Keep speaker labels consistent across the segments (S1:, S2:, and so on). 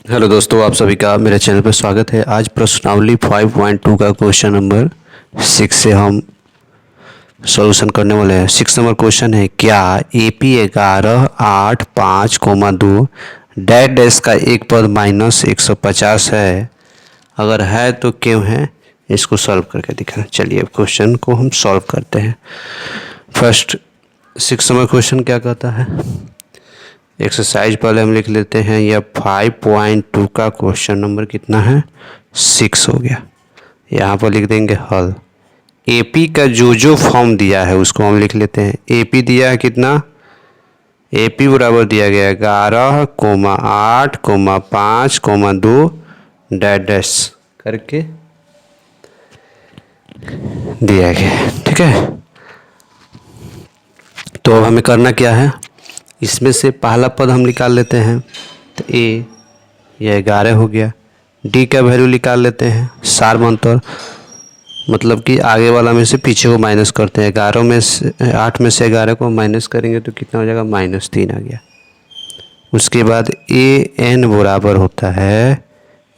S1: Hello दोस्तों, आप सभी का मेरे चैनल पर स्वागत है। आज प्रश्नावली 5.2 का क्वेश्चन नंबर 6 से हम सॉल्यूशन करने वाले हैं। 6 नंबर क्वेश्चन है, क्या AP 11 8 5, 2 डैश डैश का एक पद माइनस 150 है? अगर है तो क्यों है, इसको सॉल्व करके दिखाना। चलिए अब क्वेश्चन को हम सॉल्व करते हैं। फर्स्ट 6 नंबर क्वेश्चन क्या कहता है, एक्सरसाइज पहले हम लिख लेते हैं। यह 5.2 का क्वेश्चन नंबर कितना है, 6 हो गया। यहाँ पर लिख देंगे हल। AP का जो फॉर्म दिया है उसको हम लिख लेते हैं। AP दिया है कितना, AP बराबर दिया गया है 11, 8, 5, 2 डैश डैश करके दिया गया है। ठीक है, तो अब हमें करना क्या है, इसमें से पहला पद हम निकाल लेते हैं। तो A यह 11 हो गया। D का वैल्यू निकाल लेते हैं सार्वंतर, मतलब कि आगे वाला में से पीछे को माइनस करते हैं। 11 में से 8 में से 11 को माइनस करेंगे तो कितना हो जाएगा, -3 आ गया। उसके बाद AN बराबर होता है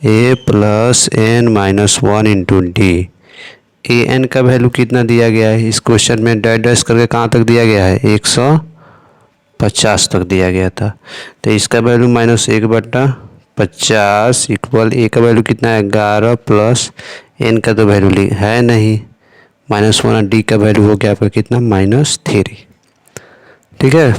S1: A + n-1 into D। AN का वैल्यू कितना दिया गया है इस क्वेश्चन में, डैश डैश करके कहाँ तक दिया गया है, 150 तक दिया गया था। तो इसका वैल्यू -1/50 इक्वल A का वैल्यू कितना है, 11 प्लस n का तो वैल्यू है नहीं, -1 और D का वैल्यू हो गया आपका कितना, -3। ठीक है,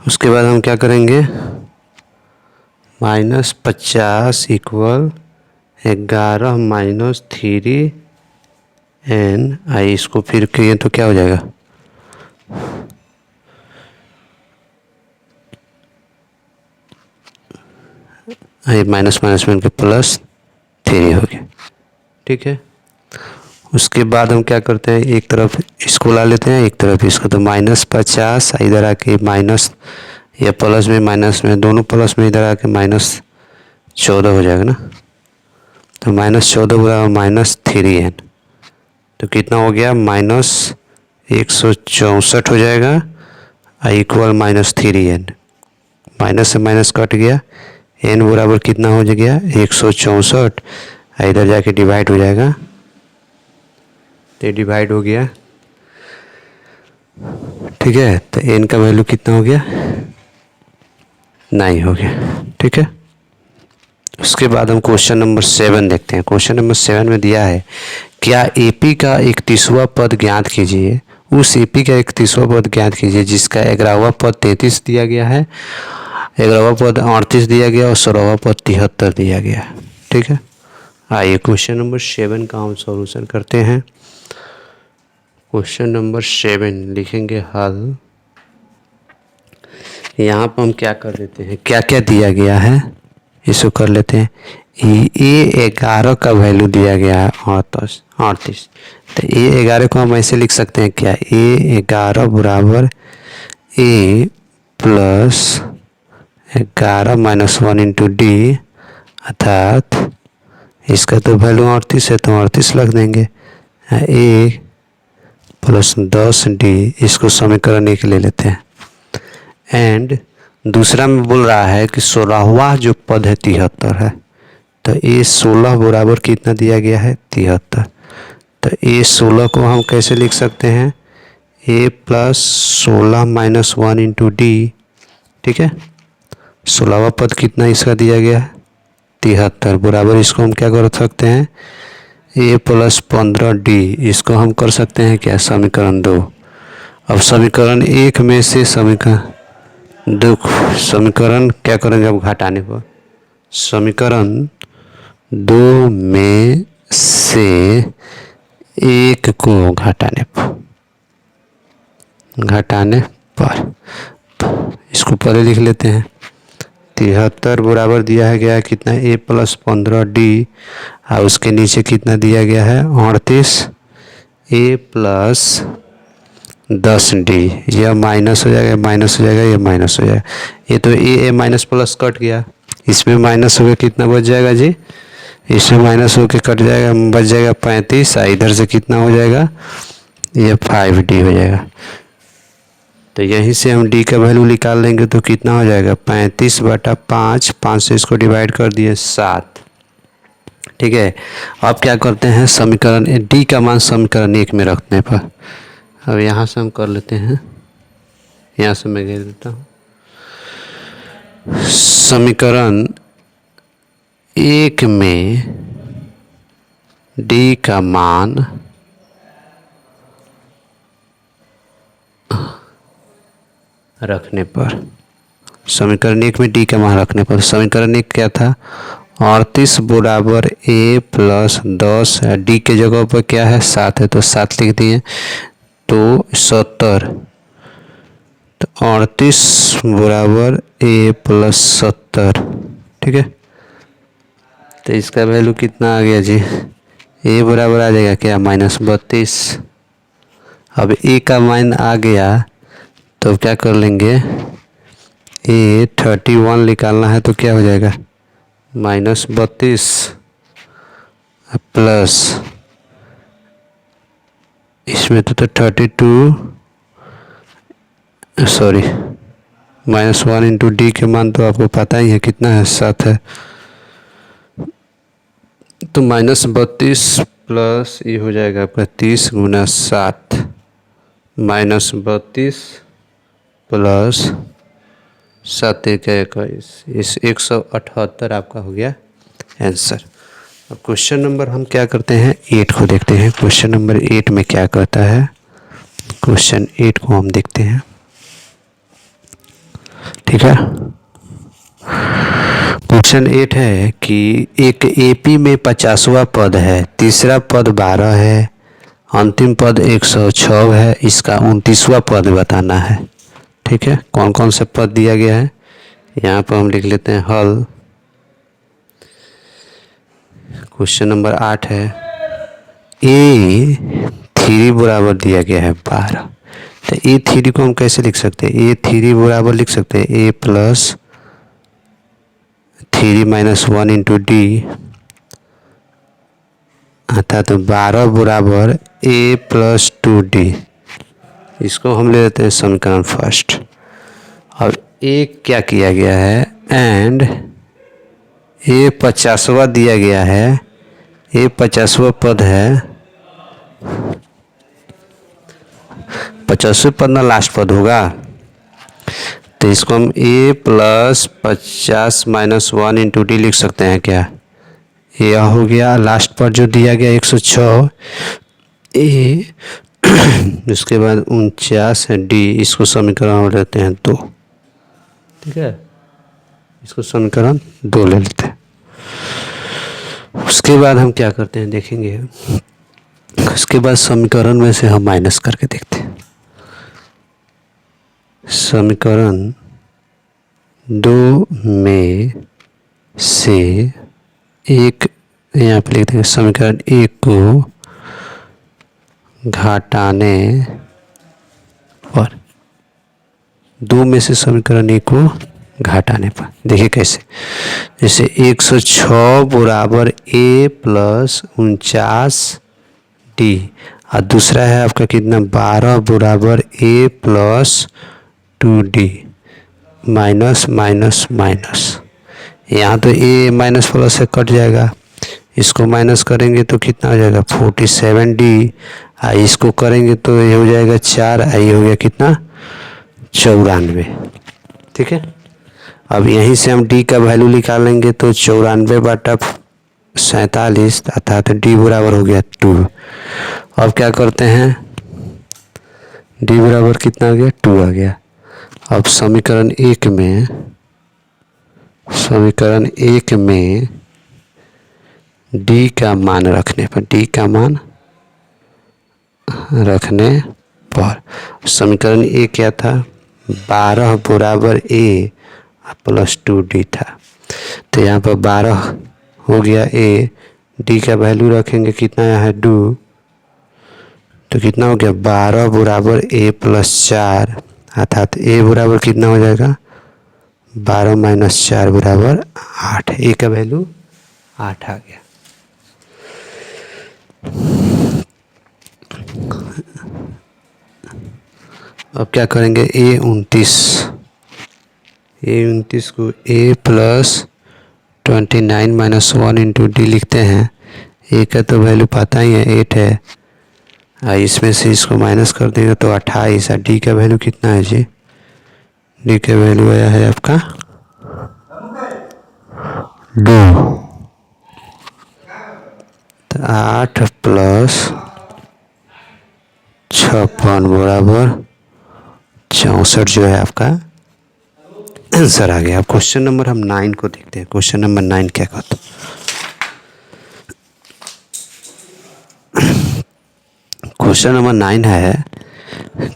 S1: उसके बाद हम क्या करेंगे, -50 इक्वल 11 - 3n। आई इसको फिर किए तो क्या हो जाएगा, माइनस माइनस में +3 हो गया। ठीक है, उसके बाद हम क्या करते हैं, एक तरफ इसको ला लेते हैं, एक तरफ इसको। तो -50 इधर आके माइनस, या प्लस में माइनस में, दोनों प्लस में, इधर आके -14 हो जाएगा ना। तो -14 बराबर -3n, तो कितना हो गया, -164 हो जाएगा इक्वल -3n। माइनस से माइनस कट गया, n बराबर कितना हो गया, 164। इधर जाके डिवाइड हो जाएगा, तो डिवाइड हो गया। ठीक है, तो n का वैल्यू कितना हो गया, 9 हो गया। ठीक है, उसके बाद हम क्वेश्चन नंबर 7 देखते हैं। क्वेश्चन नंबर 7 में दिया है, क्या AP का 31वां पद ज्ञात कीजिए। उस AP का 31वां पद ज्ञात कीजिए जिसका 11वां पद 33 दिया गया है, 11वां पद 38 दिया गया और 16वां पद 73 दिया गया है। ठीक है, आइए क्वेश्चन नंबर 7 का हम सॉल्यूशन करते हैं। क्वेश्चन नंबर 7 लिखेंगे हल। यहाँ पर हम क्या कर देते हैं, क्या क्या दिया गया है इसको कर लेते हैं। A11 का वैल्यू दिया गया है 38। तो A11 को हम ऐसे लिख सकते हैं, क्या, A11 बराबर A + 11 - 1 इंटू D, अर्थात इसका तो वैल्यू 38 है तो 38 रख देंगे। A + 10D, इसको समीकरण 1 ले लेते हैं। एंड दूसरा में बोल रहा है कि 16वां जो पद है 73 है, तो A16 बराबर कितना दिया गया है, 73। तो A16 को हम कैसे लिख सकते हैं, A + 16 - 1 इंटू D। ठीक है, 16वां पद कितना इसका दिया गया है, 73 बराबर, इसको हम क्या कर सकते हैं, A + 15D, इसको हम कर सकते हैं क्या, समीकरण 2। अब समीकरण 1 में से समीकरण क्या करेंगे, अब घटाने पर, समीकरण 2 में से 1 को घटाने पर इसको पहले लिख लेते हैं। 73 बराबर दिया है गया है कितना, A + 15D, और उसके नीचे कितना दिया गया है, 38। A + 10D, यह माइनस हो जाएगा, माइनस हो जाएगा, ये माइनस हो जाएगा। ये तो A माइनस प्लस कट गया, इसमें माइनस हो गया, कितना बच जाएगा जी, इसमें माइनस होकर कट जाएगा, बच जाएगा 35। इधर से कितना हो जाएगा, ये 5D हो जाएगा। तो यहीं से हम डी का वैल्यू निकाल लेंगे तो कितना हो जाएगा 35/5, 5 से इसको डिवाइड कर दिए 7। ठीक है, अब क्या करते हैं समीकरण डी का मान समीकरण 1 में रखने पर, अब यहाँ से हम कर लेते हैं, यहाँ से मैं घेर देता हूँ। समीकरण 1 में डी का मान रखने पर, समीकरण 1 में डी का मान रखने पर समीकरण 1 क्या था 38 बराबर a प्लस 10 है, डी के जगह पर क्या है 7 है तो 7 लिख दिए, तो 70, तो 38 बराबर a प्लस 70। ठीक है, तो इसका वैल्यू कितना आ गया जी, a बराबर आ जाएगा क्या -32। अब a का मान आ गया तो क्या कर लेंगे, a 31 निकालना है तो क्या हो जाएगा -32 प्लस इसमें तो 32 सॉरी -1 इंटू डी के मान तो आपको पता ही है कितना है 7 है, तो -32 प्लस ये हो जाएगा आपका 30 गुना 7, -32 प्लस 7 × 21, इस 178 आपका हो गया आंसर। अब क्वेश्चन नंबर हम क्या करते हैं 8 को देखते हैं, क्वेश्चन नंबर 8 में क्या कहता है, क्वेश्चन 8 को हम देखते हैं। ठीक है, क्वेश्चन 8 है कि एक एपी में 50वां पद है, तीसरा पद 12 है, अंतिम पद 106 है, इसका 29वां पद बताना है। ठीक है, कौन कौन से पद दिया गया है यहाँ पर हम लिख लेते हैं हल। क्वेश्चन नंबर 8 है A3 बराबर दिया गया है 12, तो A3 को हम कैसे लिख सकते हैं, A3 बराबर लिख सकते हैं A प्लस 3 - 1 इंटू डी, अर्थात 12 बराबर A प्लस 2D, इसको हम ले लेते हैं समीकरण फर्स्ट। और A क्या किया गया है एंड A 50वां दिया गया है, A 50वां पद है, 50वें पद ना लास्ट पद होगा, तो इसको हम A प्लस 50 - 1 इंटू डी लिख सकते हैं क्या, यह हो गया लास्ट पर जो दिया गया 106 A उसके बाद 49 है डी, इसको समीकरण हो लेते हैं 2। ठीक है, इसको समीकरण 2 ले लेते हैं। उसके बाद हम क्या करते हैं देखेंगे, उसके बाद समीकरण में से हम माइनस करके देखते हैं। समीकरण 2 में से एक, यहाँ पे लिखते हैं समीकरण 1 को घटाने पर, 2 में से समीकरण 1 को घटाने पर देखिए कैसे, जैसे 106 बराबर A प्लस 49 डी, और दूसरा है आपका कितना 12 बराबर A plus 2D, minus minus minus, यहाँ तो A माइनस प्लस से कट जाएगा, इसको माइनस करेंगे तो कितना हो जाएगा 47D, इसको करेंगे तो ये हो जाएगा 4, ये हो गया कितना 94। ठीक है, अब यहीं से हम D का वैल्यू निकालेंगे तो 94/47, अर्थात D बराबर हो गया 2। अब क्या करते हैं D बराबर कितना आ गया 2 आ गया। अब समीकरण 1 में D का मान रखने पर, D का मान रखने पर समीकरण 1 क्या था 12 बराबर A प्लस 2D था, तो यहाँ पर 12 हो गया A, D का वैल्यू रखेंगे कितना है 2, तो कितना हो गया 12 बराबर A प्लस 4, अर्थात A बराबर कितना हो जाएगा 12 - 4 बराबर 8, A का वैल्यू 8 आ गया। अब क्या करेंगे, A29 को A+29 - 1 × D लिखते हैं। ए का तो वैल्यू पता ही है 8 है, इसमें से इसको माइनस कर देंगे तो 28। और डी का वैल्यू कितना है जी, डी का वैल्यू आया है आपका 2। तो 8 + 56 = 64 जो है आपका आंसर आ गया। अब क्वेश्चन नंबर हम 9 को देखते हैं। क्वेश्चन नंबर 9 क्या कहता है। क्वेश्चन नंबर 9 है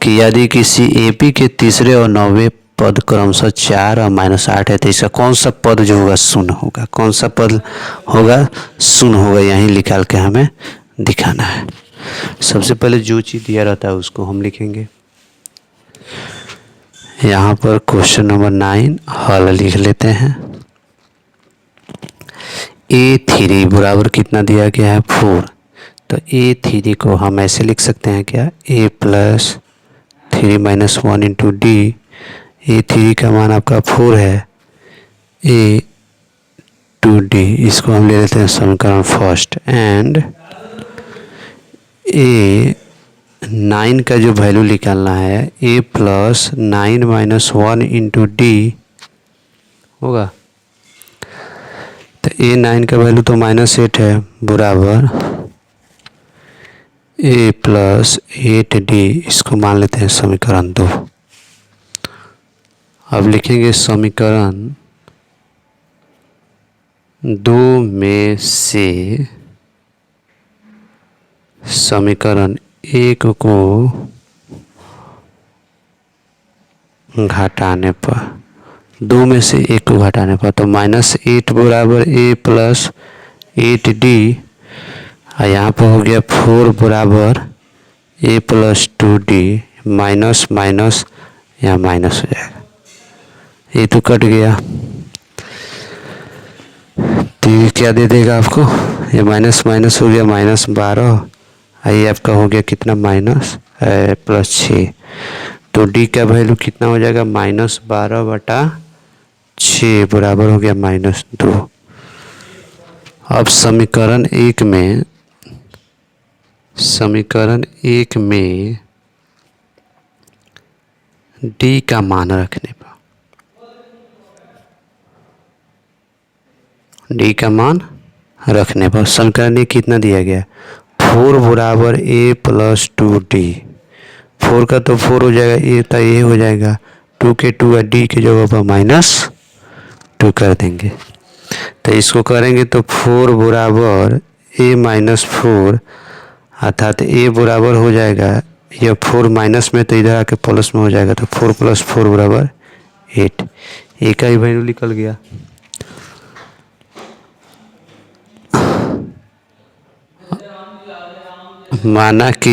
S1: कि यदि किसी एपी के तीसरे और 9वें पद क्रमशः 4 और -8 है तो इसका कौन सा पद जो होगा शून्य होगा, कौन सा पद होगा शून्य होगा, यहीं निकाल के हमें दिखाना है। सबसे पहले जो चीज़ दिया रहता है उसको हम लिखेंगे। यहाँ पर क्वेश्चन नंबर 9 हल लिख लेते हैं। A3 बराबर कितना दिया गया है 4। तो A3 को हम ऐसे लिख सकते हैं क्या, A+3 - 1 × D। A3 का मान आपका 4 है, A2D इसको हम ले लेते हैं समीकरण फर्स्ट। एंड A9 का जो वैल्यू निकालना है A+9 - 1 × D होगा। तो A9 का वैल्यू तो -8 है बराबर A+8D इसको मान लेते हैं समीकरण 2। अब लिखेंगे समीकरण 2 में से समीकरण 1 को घटाने पर, 2 में से 1 को घटाने पर तो -8 बराबर A+8D, और यहाँ पर हो गया 4 बराबर A+2D, माइनस माइनस यहाँ माइनस हो जाएगा, ये तो कट गया। तो ये क्या दे देगा आपको, ये माइनस माइनस हो गया -12, ये आपका हो गया कितना +6। तो डी का वैल्यू कितना हो जाएगा -12/6 बराबर हो गया -2। अब समीकरण एक में डी का मान रखने पर, डी का मान रखने पर समीकरण एक कितना दिया गया 4 बराबर A+2D। 4 का तो 4 हो जाएगा, ए तो ये हो जाएगा, 2 के 2 है, डी की जगह पर -2 कर देंगे। तो इसको करेंगे तो 4 बराबर A-4 अर्थात A बराबर हो जाएगा, यह 4 माइनस में तो इधर आके प्लस में हो जाएगा, तो 4 + 4 = 8। ए का ही वैल्यू निकल गया। माना कि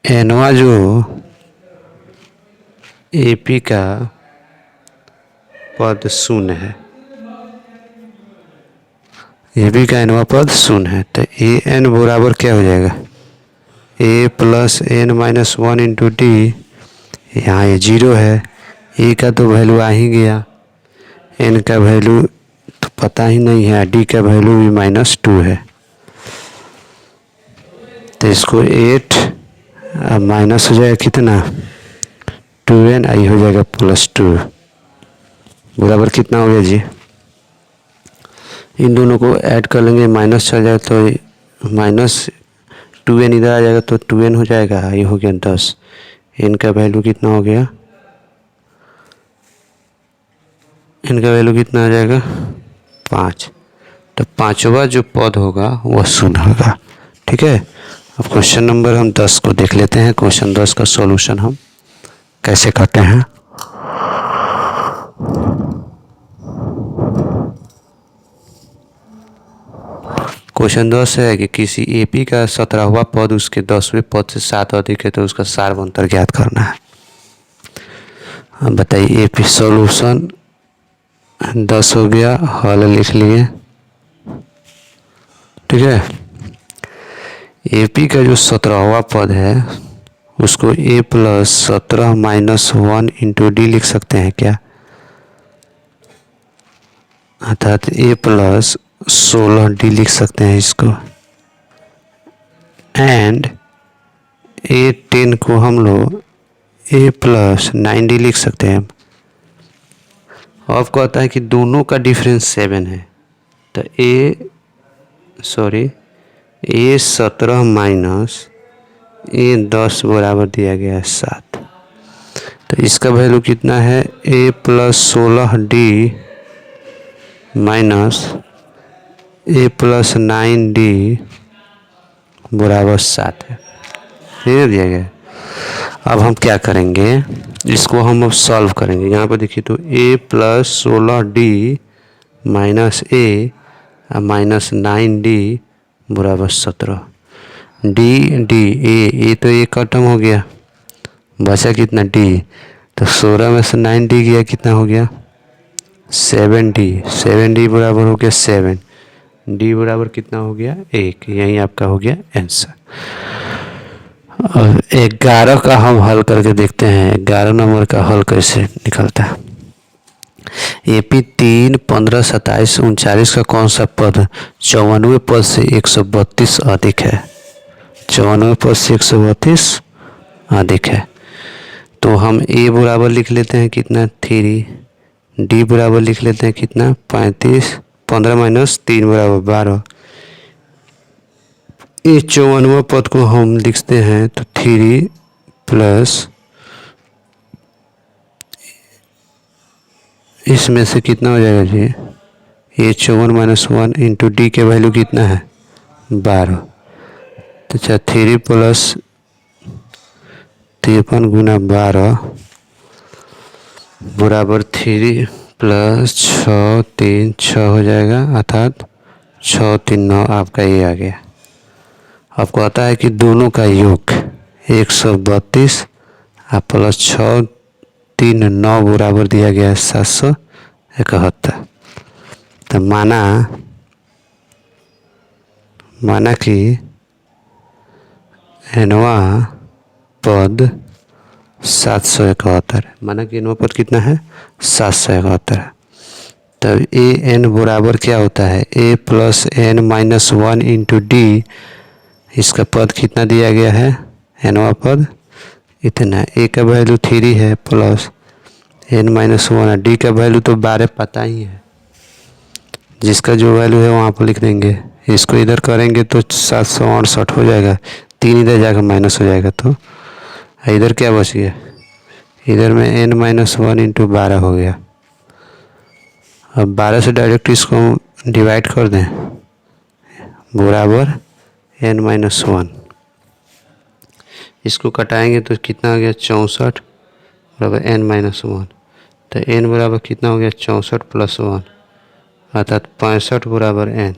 S1: एनवा जो एपी का पद शून्य है, एपी का एनवा पद शून्य है, तो ए एन बराबर क्या हो जाएगा A+n - 1 × D। यहाँ ये 0 है, ए का तो वैल्यू आ ही गया, एन का वैल्यू तो पता ही नहीं है, डी का वैल्यू भी -2 है। तो इसको 8 माइनस हो जाएगा कितना 2n, आई हो जाएगा +2 बराबर कितना हो गया जी, इन दोनों को ऐड कर लेंगे, माइनस चल जाएगा तो -2n इधर आ जाएगा तो 2n हो जाएगा, ये हो गया 10। n का वैल्यू कितना हो गया, n का वैल्यू कितना आ जाएगा 5। तो पांचवा जो पद होगा वह शून्य होगा। ठीक है, अब क्वेश्चन नंबर हम 10 को देख लेते हैं। क्वेश्चन 10 का सॉल्यूशन हम कैसे करते हैं। क्वेश्चन 10 है कि किसी एपी का 17वां पद उसके 10वें पद से 7 अधिक है तो उसका सार्वंतर ज्ञात करना है। अब बताइए, एपी सॉल्यूशन 10 हो गया, हल लिख लिए। ठीक है, एपी का जो 17वां पद है उसको ए प्लस 17 माइनस 1 इंटू डी लिख सकते हैं क्या, अर्थात ए प्लस 16 डी लिख सकते हैं इसको। एंड ए 10 को हम लोग ए प्लस 9 डी लिख सकते हैं। अब कहता है कि दोनों का डिफरेंस 7 है, तो ए 17 माइनस ए 10 बराबर दिया गया है 7। तो इसका वैल्यू कितना है, A plus 16 D minus A plus 9 D बराबर 7 है, ये दिया गया है। अब हम क्या करेंगे, इसको हम अब सॉल्व करेंगे। यहाँ पर देखिए तो ए प्लस 16 डी माइनस ए माइनस 9 डी बराबर 17। डी डी ए तो ये खत्म हो गया, बचा कितना डी, तो 16 में से 9 डी गया, कितना हो गया 7 डी। 7 डी बराबर हो गया 7, डी बराबर कितना हो गया 1। यही आपका हो गया आंसर। और 11 का हम हल करके देखते हैं, 11 नंबर का हल कैसे निकलता है। एपी 3, 15, 27, 39 का कौन सा पद 94 पद से 132 अधिक है, 94 पद से 132 अधिक है। तो हम ए बराबर लिख लेते हैं कितना 3, डी बराबर लिख लेते हैं कितना 35, 15 माइनस 3 बराबर 12। इस 54वां पद को हम लिखते हैं तो 3 प्लस इसमें से कितना हो जाएगा जी, ये 54 माइनस 1 इंटू डी के वैल्यू कितना है 12। तो अच्छा 3 प्लस 53 गुना 12 बराबर 3 प्लस 6 3 6 हो जाएगा, अर्थात 6 3 9 आपका ये आ गया। अब कहता है कि दोनों का योग 132 प्लस 6 3 9 बराबर दिया गया है 771। तो माना कि एनवा पद 771, माना कि एनवा पद कितना है 771 है। तब ए एन बराबर क्या होता है, A plus N minus 1 into D. इसका पद कितना दिया गया है, एनवा पद इतना, ए का वैल्यू 3 है प्लस एन माइनस 1, डी का वैल्यू तो 12 पता ही है, जिसका जो वैल्यू है वहाँ पर लिख देंगे। इसको इधर करेंगे तो 768 हो जाएगा, 3 इधर जाकर माइनस हो जाएगा, तो इधर क्या बच गया, इधर में एन माइनस 1 इंटू 12 हो गया। अब 12 से डायरेक्ट इसको डिवाइड कर दें बराबर एन माइनस 1, इसको कटाएंगे तो कितना आ गया 64 बराबर एन माइनस 1। तो एन बराबर कितना हो गया 64 प्लस 1, अर्थात 65 बराबर एन।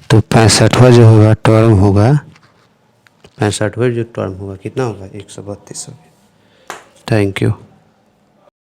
S1: तो 65वां जो होगा टर्म होगा, 65वां जो टर्म होगा कितना होगा 132 होगा। Thank you.